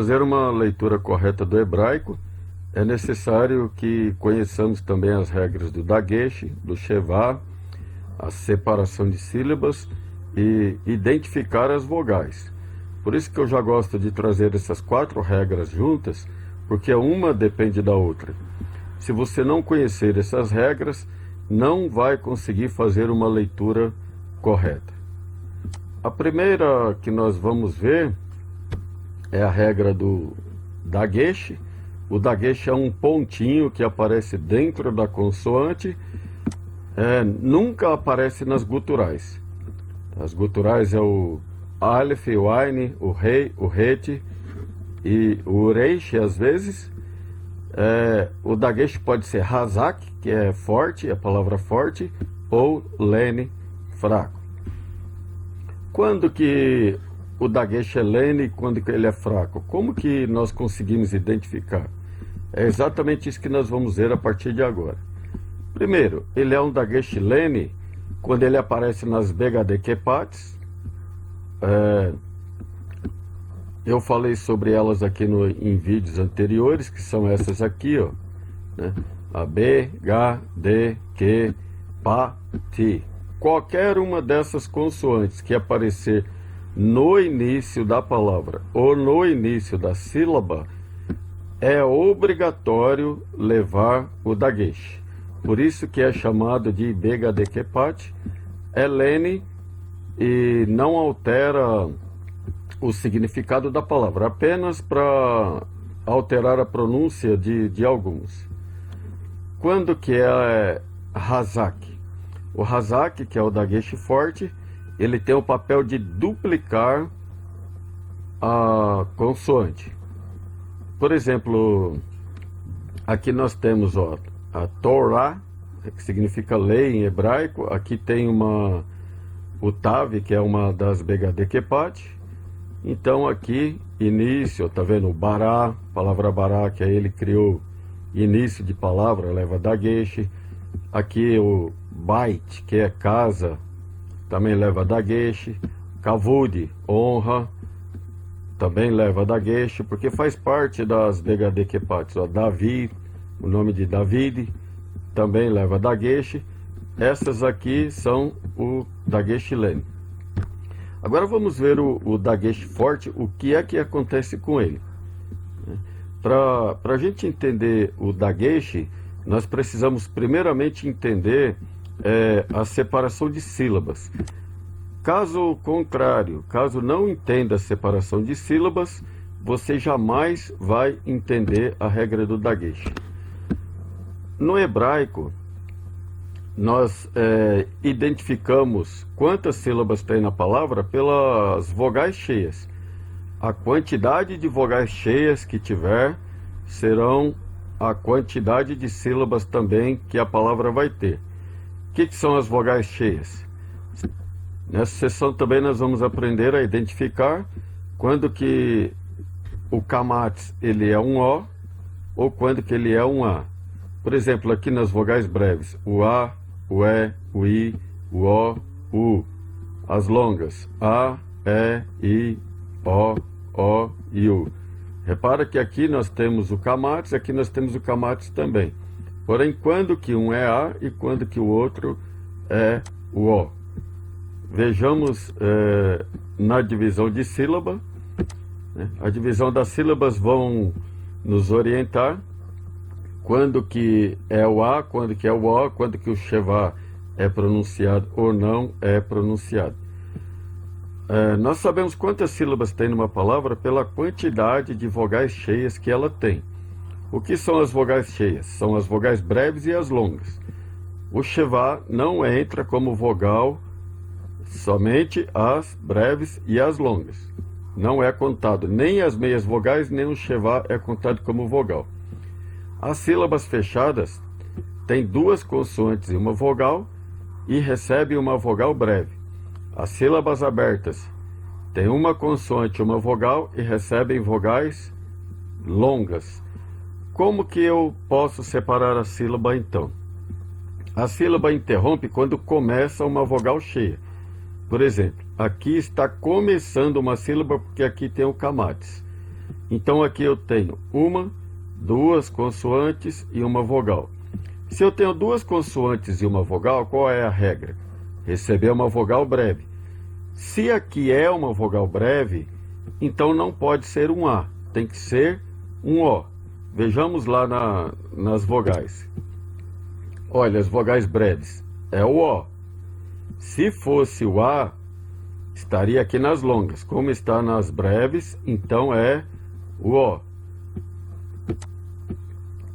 Fazer uma leitura correta do hebraico, é necessário que conheçamos também as regras do Dagesh, do Shevá, a separação de sílabas e identificar as vogais. Por isso que eu já gosto de trazer essas 4 regras juntas, porque uma depende da outra. Se você não conhecer essas regras, não vai conseguir fazer uma leitura correta. A primeira que nós vamos ver é a regra do Dagesh. O Dagesh é um pontinho que aparece dentro da consoante, nunca aparece nas guturais. As guturais é o Aleph, o Ain, o Rei, o Het e o Reish às vezes. O Dagesh pode ser Hazak, que é forte, a palavra forte, ou Lene, fraco. Quando que o Dagesh é Lene e quando que ele é fraco? Como que nós conseguimos identificar? É exatamente isso que nós vamos ver a partir de agora. Primeiro, ele é um Dagesh Lene quando ele aparece nas Begade Kepats. Eu falei sobre elas aqui em vídeos anteriores, que são essas aqui, ó, né? A B, G, D, Q, P, T. Qualquer uma dessas consoantes que aparecer no início da palavra ou no início da sílaba, é obrigatório levar o Dagesh. Por isso que é chamado de Begade Kepat, é Lene e não altera o significado da palavra, apenas para alterar a pronúncia de alguns. Quando que é Hazak? O Hazak, que é o Dagesh forte, ele tem o papel de duplicar a consoante. Por exemplo, aqui nós temos a Torá, que significa lei em hebraico. Aqui tem o Tav, que é uma das Begade Kepat. Então aqui, início, tá vendo? O Bará, palavra Bará, que aí ele criou início de palavra, leva Dagesh. Aqui o Bait, que é casa, também leva Dagesh. Kavud, honra, também leva Dagesh, porque faz parte das Begade Kepat. Davi, o nome de David, também leva Dagesh. Essas aqui são o Dagesh Lene. Agora vamos ver o Dagesh forte, o que é que acontece com ele. Para a gente entender o Dagesh, nós precisamos primeiramente entender a separação de sílabas. Caso contrário, caso não entenda a separação de sílabas, você jamais vai entender a regra do Dagesh. No hebraico, nós identificamos quantas sílabas tem na palavra pelas vogais cheias. A quantidade de vogais cheias que tiver serão a quantidade de sílabas também que a palavra vai ter. O que são as vogais cheias? Nessa sessão também nós vamos aprender a identificar quando que o Kamatz ele é um O ou quando que ele é um A. Por exemplo, aqui nas vogais breves, o A, o E, o I, o O, o U. As longas, A, E, I, O e U. Repara que aqui nós temos o Kamatz, aqui nós temos o Kamatz também. Porém, quando que um é A e quando que o outro é o O. Vejamos na divisão de sílaba, né? A divisão das sílabas vão nos orientar quando que é o A, quando que é o O, quando que o Shevá é pronunciado ou não é pronunciado. Nós sabemos quantas sílabas tem numa palavra pela quantidade de vogais cheias que ela tem. O que são as vogais cheias? São as vogais breves e as longas. O Shevá não entra como vogal, somente as breves e as longas. Não é contado nem as meias vogais, nem o Shevá é contado como vogal. As sílabas fechadas têm 2 consoantes e uma vogal e recebem uma vogal breve. As sílabas abertas têm uma consoante e uma vogal e recebem vogais longas. Como que eu posso separar a sílaba então? A sílaba interrompe quando começa uma vogal cheia. Por exemplo, aqui está começando uma sílaba porque aqui tem o Kamatz. Então aqui eu tenho uma, duas consoantes e uma vogal. Se eu tenho duas consoantes e uma vogal, qual é a regra? Receber uma vogal breve. Se aqui é uma vogal breve, então não pode ser um A, tem que ser um O. Vejamos lá nas vogais. Olha, as vogais breves é o O. Se fosse o A, estaria aqui nas longas. Como está nas breves, então é o O.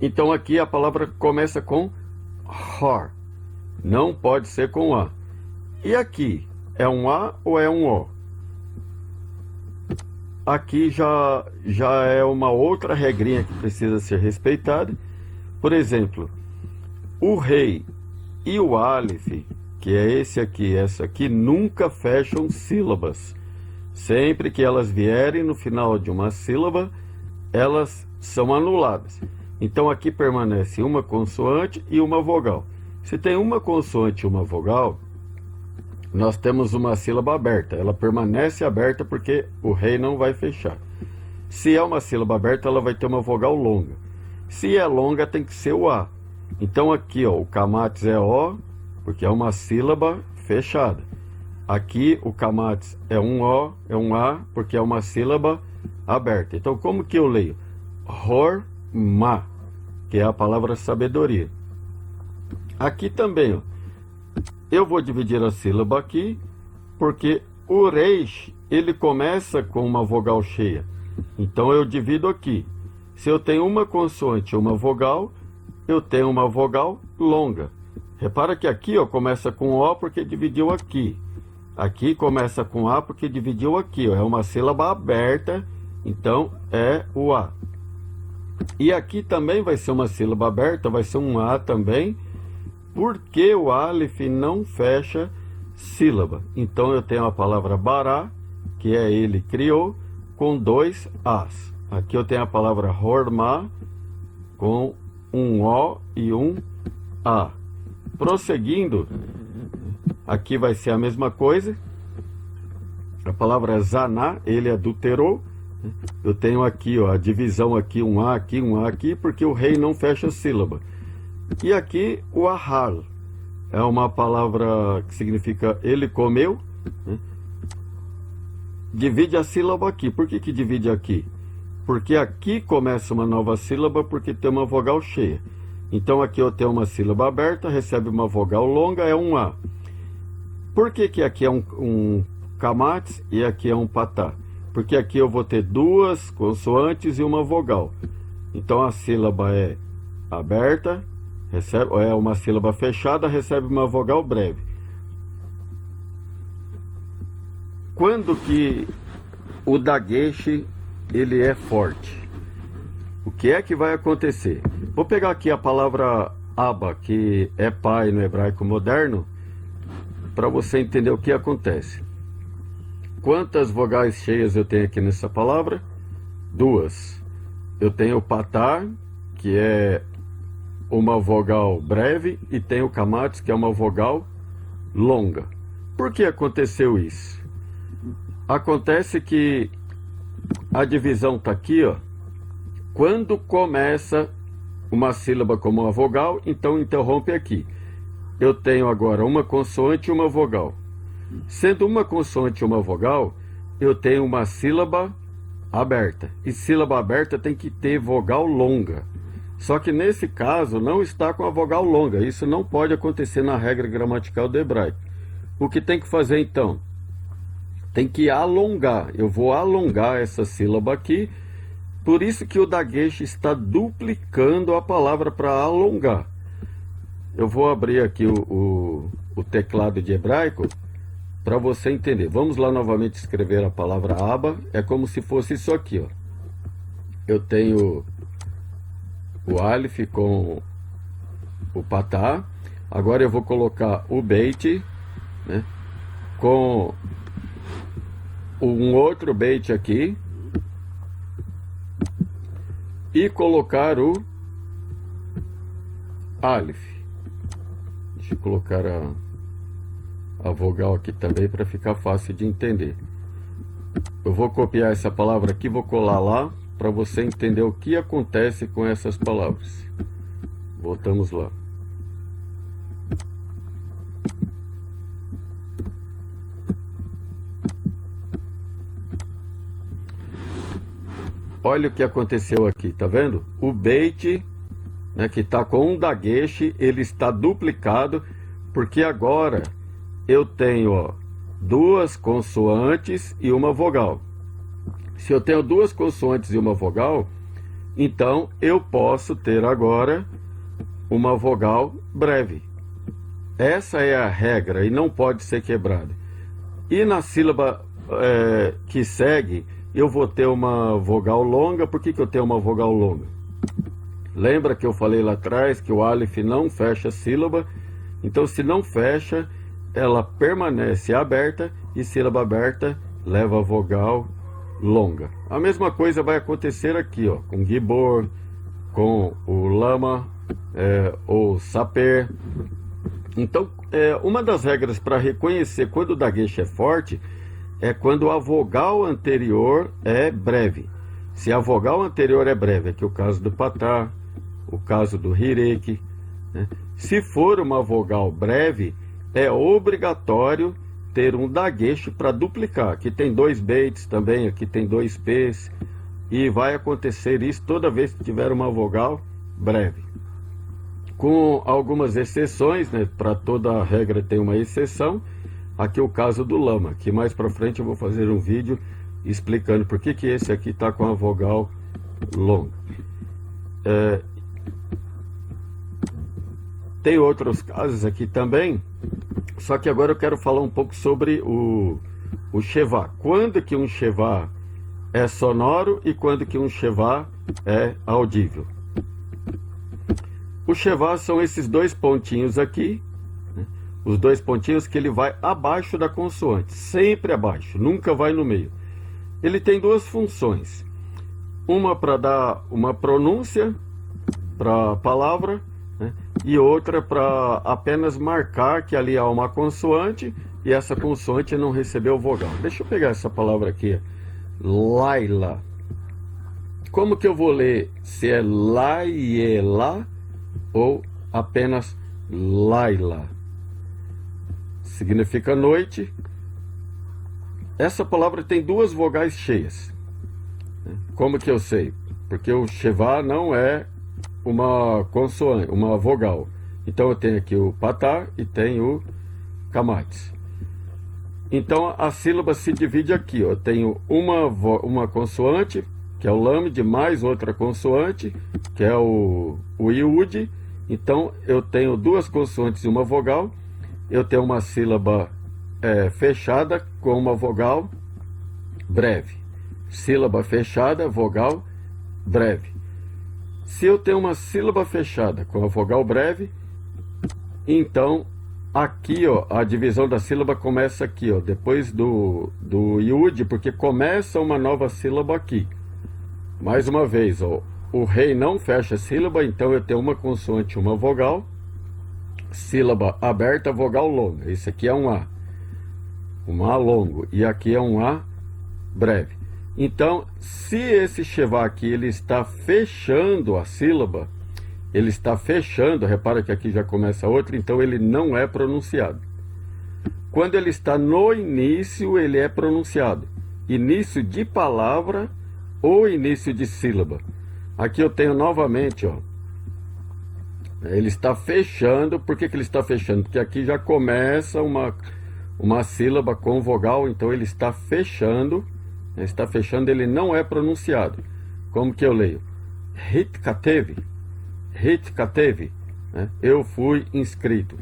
Então aqui a palavra começa com HOR. Não pode ser com A. E aqui, é um A ou é um O? Aqui já é uma outra regrinha que precisa ser respeitada. Por exemplo, o rei e o Aleph, que é esse aqui, essa aqui, nunca fecham sílabas. Sempre que elas vierem no final de uma sílaba, elas são anuladas. Então aqui permanece uma consoante e uma vogal. Se tem uma consoante e uma vogal, nós temos uma sílaba aberta. Ela permanece aberta porque o rei não vai fechar. Se é uma sílaba aberta, ela vai ter uma vogal longa. Se é longa, tem que ser o A. Então aqui, ó, o camates é O, porque é uma sílaba fechada. Aqui o camates é um O, é um A, porque é uma sílaba aberta. Então como que eu leio? Horma, que é a palavra sabedoria. Aqui também, ó, eu vou dividir a sílaba aqui, porque o reish, ele começa com uma vogal cheia. Então eu divido aqui. Se eu tenho uma consoante e uma vogal, eu tenho uma vogal longa. Repara que aqui, ó, começa com O porque dividiu aqui. Aqui começa com A porque dividiu aqui, ó. É uma sílaba aberta, então é o A. E aqui também vai ser uma sílaba aberta, vai ser um A também, porque o Aleph não fecha sílaba. Então eu tenho a palavra bará, que é ele criou, com dois As. Aqui eu tenho a palavra hormá, com um O e um A. Prosseguindo, aqui vai ser a mesma coisa. A palavra zaná, ele adulterou. Eu tenho aqui, ó, a divisão aqui, um A aqui, porque o rei não fecha sílaba. E aqui o ahal é uma palavra que significa ele comeu, né? Divide a sílaba aqui. Por que divide aqui? Porque aqui começa uma nova sílaba porque tem uma vogal cheia. Então aqui eu tenho uma sílaba aberta, recebe uma vogal longa, é um A. Por que aqui é um camates e aqui é um patá? Porque aqui eu vou ter duas consoantes e uma vogal. Então a sílaba é aberta, é uma sílaba fechada, recebe uma vogal breve. Quando que o dagesh ele é forte? O que é que vai acontecer? Vou pegar aqui a palavra Abba, que é pai no hebraico moderno, para você entender o que acontece. Quantas vogais cheias eu tenho aqui nessa palavra? Duas. Eu tenho o patá, que é uma vogal breve, e tenho o camates, que é uma vogal longa. Por que aconteceu isso? Acontece que a divisão está aqui, ó. Quando começa uma sílaba como uma vogal, então interrompe aqui. Eu tenho agora uma consoante e uma vogal. Sendo uma consoante e uma vogal, eu tenho uma sílaba aberta. E sílaba aberta tem que ter vogal longa. Só que nesse caso não está com a vogal longa. Isso não pode acontecer na regra gramatical do hebraico. O que tem que fazer então? Tem que alongar. Eu vou alongar essa sílaba aqui. Por isso que o dagesh está duplicando a palavra para alongar. Eu vou abrir aqui o teclado de hebraico para você entender. Vamos lá novamente escrever a palavra aba. É como se fosse isso aqui, ó. Eu tenho o aleph com o patá. Agora eu vou colocar o beit, né, com um outro beit aqui. E colocar o aleph. Deixa eu colocar a vogal aqui também para ficar fácil de entender. Eu vou copiar essa palavra aqui, vou colar lá para você entender o que acontece com essas palavras. Voltamos lá. Olha o que aconteceu aqui, tá vendo? O beit, né, que está com um dagueche, ele está duplicado, porque agora eu tenho, ó, duas consoantes e uma vogal. Se eu tenho duas consoantes e uma vogal, então eu posso ter agora uma vogal breve. Essa é a regra e não pode ser quebrada. E na sílaba que segue, eu vou ter uma vogal longa. Por que eu tenho uma vogal longa? Lembra que eu falei lá atrás que o Aleph não fecha a sílaba? Então, se não fecha, ela permanece aberta, e sílaba aberta leva a vogal longa. A mesma coisa vai acontecer aqui, ó, com Gibor, com o Lama, ou Saper. Então, uma das regras para reconhecer quando o dagueche é forte é quando a vogal anterior é breve. Se a vogal anterior é breve, aqui é o caso do Patá, o caso do Hirek, né? Se for uma vogal breve, é obrigatório ter um dagueche para duplicar. Aqui tem dois beits também, aqui tem dois p's, e vai acontecer isso toda vez que tiver uma vogal breve. Com algumas exceções, né? Para toda regra tem uma exceção. Aqui é o caso do Lama, que mais para frente eu vou fazer um vídeo explicando por que esse aqui está com a vogal longa. Tem outros casos aqui também, só que agora eu quero falar um pouco sobre o Shevá. Quando que um Shevá é sonoro e quando que um Shevá é audível. O Shevá são esses dois pontinhos aqui, né? Os dois pontinhos que ele vai abaixo da consoante, sempre abaixo, nunca vai no meio. Ele tem duas funções, uma para dar uma pronúncia para a palavra, né? E outra para apenas marcar que ali há uma consoante e essa consoante não recebeu vogal. Deixa eu pegar essa palavra aqui, Laila. Como que eu vou ler? Se é Laiela ou apenas Laila? Significa noite. Essa palavra tem duas vogais cheias. Como que eu sei? Porque o Shevá não é uma consoante, uma vogal. Então eu tenho aqui o Patá e tenho o Kamates. Então a sílaba se divide aqui, ó. Eu tenho uma consoante, que é o Lamed, mais outra consoante, que é o Iud. Então eu tenho duas consoantes e uma vogal. Eu tenho uma sílaba fechada com uma vogal breve. Sílaba fechada, vogal breve. Se eu tenho uma sílaba fechada com a vogal breve, então aqui, ó, a divisão da sílaba começa aqui, ó, depois do Iud, porque começa uma nova sílaba aqui. Mais uma vez, ó, o rei não fecha a sílaba, então eu tenho uma consoante e uma vogal. Sílaba aberta, vogal longa. Isso aqui é um A longo, e aqui é um A breve. Então, se esse Shevá aqui ele está fechando a sílaba, ele está fechando, repara que aqui já começa outra, então ele não é pronunciado. Quando ele está no início, ele é pronunciado. Início de palavra ou início de sílaba. Aqui eu tenho novamente, ó, ele está fechando. Por que ele está fechando? Porque aqui já começa uma sílaba com vogal, então ele está fechando. Está fechando, ele não é pronunciado. Como que eu leio? Hitkatev, né? Eu fui inscrito.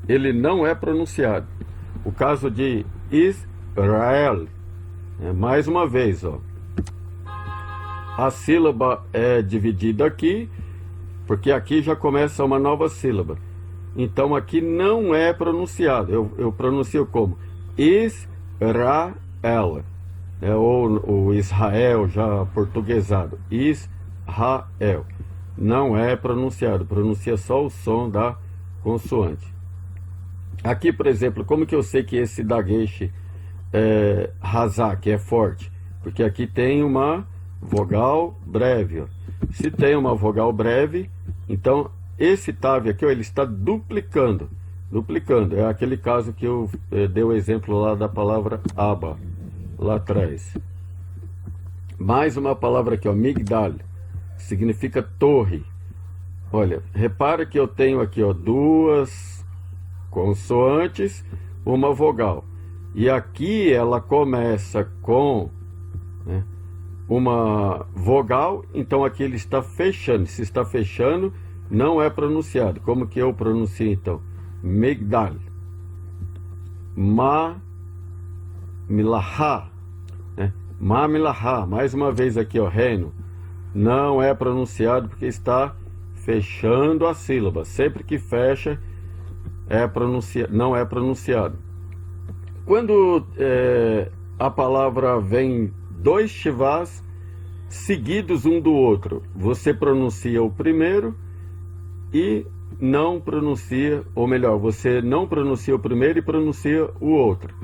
Ele não é pronunciado. O caso de Israel, mais uma vez, ó, a sílaba é dividida aqui, porque aqui já começa uma nova sílaba. Então aqui não é pronunciado. Eu pronuncio como Israel. Ou o Israel já portuguesado, Israel, não é pronunciado, pronuncia só o som da consoante. Aqui, por exemplo, como que eu sei que esse dagueche hazak é forte? Porque aqui tem uma vogal breve. Ó. Se tem uma vogal breve, então esse TAV aqui, ó, ele está duplicando. Duplicando. É aquele caso que eu dei o exemplo lá da palavra aba, lá atrás. Mais uma palavra aqui, ó, migdal, significa torre. Olha, repara que eu tenho aqui, ó, duas consoantes, uma vogal. E aqui ela começa com, né, uma vogal, então aqui ele está fechando. Se está fechando, não é pronunciado. Como que eu pronuncio então? Migdal. Ma milahá, né? Ma milahá. Mais uma vez aqui, ó, reino. Não é pronunciado porque está fechando a sílaba. Sempre que fecha, não é pronunciado. Quando a palavra vem dois shivás seguidos um do outro, você pronuncia o primeiro e não pronuncia, ou melhor, você não pronuncia o primeiro e pronuncia o outro.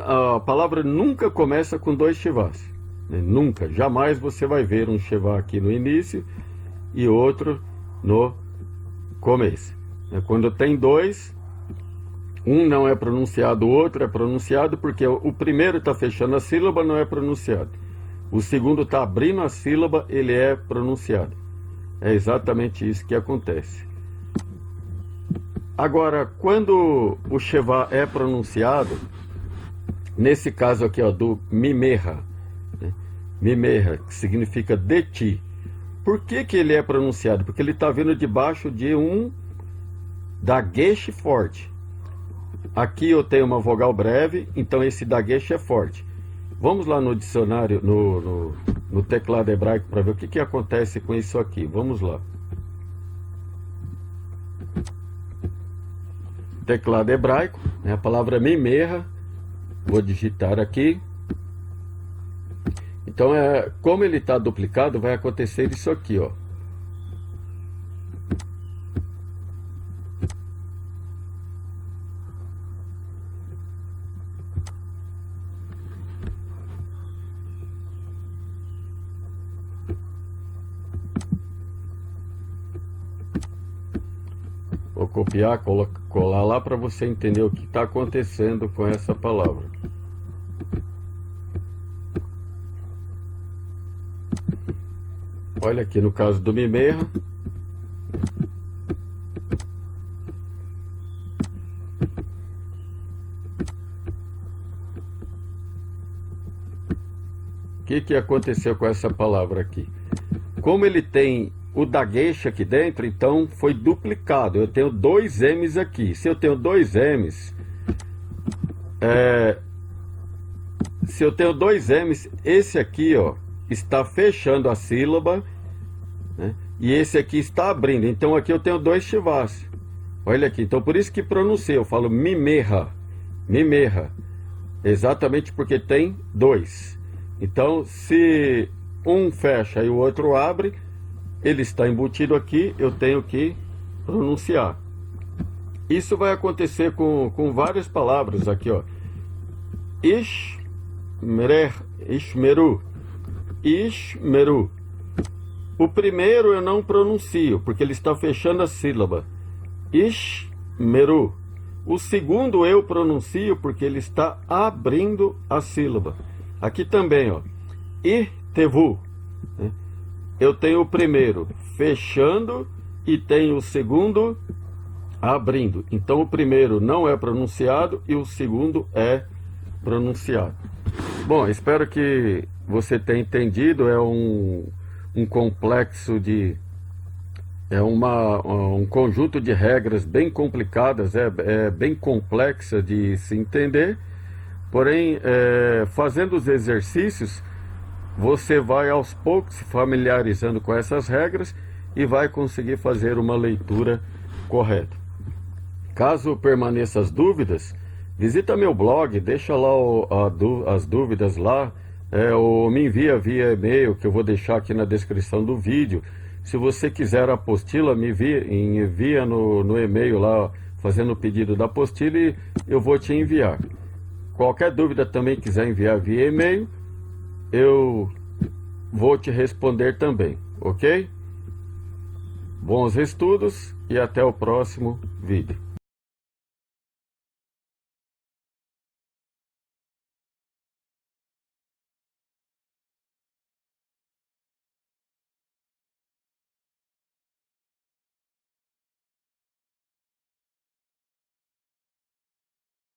A palavra nunca começa com dois shivás, né? Nunca, jamais você vai ver um shivá aqui no início e outro no começo. Quando tem dois, um não é pronunciado, o outro é pronunciado, porque o primeiro está fechando a sílaba, não é pronunciado. O segundo está abrindo a sílaba, ele é pronunciado. É exatamente isso que acontece. Agora, quando o shevá é pronunciado, nesse caso aqui, ó, do mimerra, né? Mimerra, que significa de ti. Por que que ele é pronunciado? Porque ele está vindo debaixo de um dagueche forte. Aqui eu tenho uma vogal breve, então esse dagueche é forte. Vamos lá no dicionário, no teclado hebraico, para ver o que acontece com isso aqui. Vamos lá. Teclado hebraico, né, a palavra mimerra. Vou digitar aqui. Então, como ele está duplicado, vai acontecer isso aqui, ó. Vou copiar, colar lá para você entender o que está acontecendo com essa palavra. Olha aqui no caso do mimerra. O que aconteceu com essa palavra aqui? Como ele tem o dagueche aqui dentro, então foi duplicado. Eu tenho dois M's aqui. Se eu tenho dois M's, esse aqui, ó, está fechando a sílaba, né? E esse aqui está abrindo. Então aqui eu tenho dois shivás. Olha aqui. Então por isso que pronunciei. Eu falo mimerra. Mimerra. Exatamente porque tem dois. Então se um fecha e o outro abre, ele está embutido aqui, eu tenho que pronunciar. Isso vai acontecer com várias palavras aqui, ó. Ishmeru. Ishmeru. O primeiro eu não pronuncio, porque ele está fechando a sílaba. Ishmeru. O segundo eu pronuncio, porque ele está abrindo a sílaba. Aqui também, ó. Irtevu. Eu tenho o primeiro fechando e tenho o segundo abrindo. Então o primeiro não é pronunciado e o segundo é pronunciado. Bom, espero que você tenha entendido. É um complexo de... um conjunto de regras bem complicadas, é bem complexa de se entender. Porém, fazendo os exercícios, você vai aos poucos se familiarizando com essas regras e vai conseguir fazer uma leitura correta. Caso permaneçam as dúvidas, visita meu blog, deixa lá as dúvidas lá, ou me envia via e-mail, que eu vou deixar aqui na descrição do vídeo. Se você quiser a apostila, me envia no e-mail lá, fazendo o pedido da apostila, e eu vou te enviar. Qualquer dúvida também quiser enviar via e-mail, eu vou te responder também, ok? Bons estudos e até o próximo vídeo.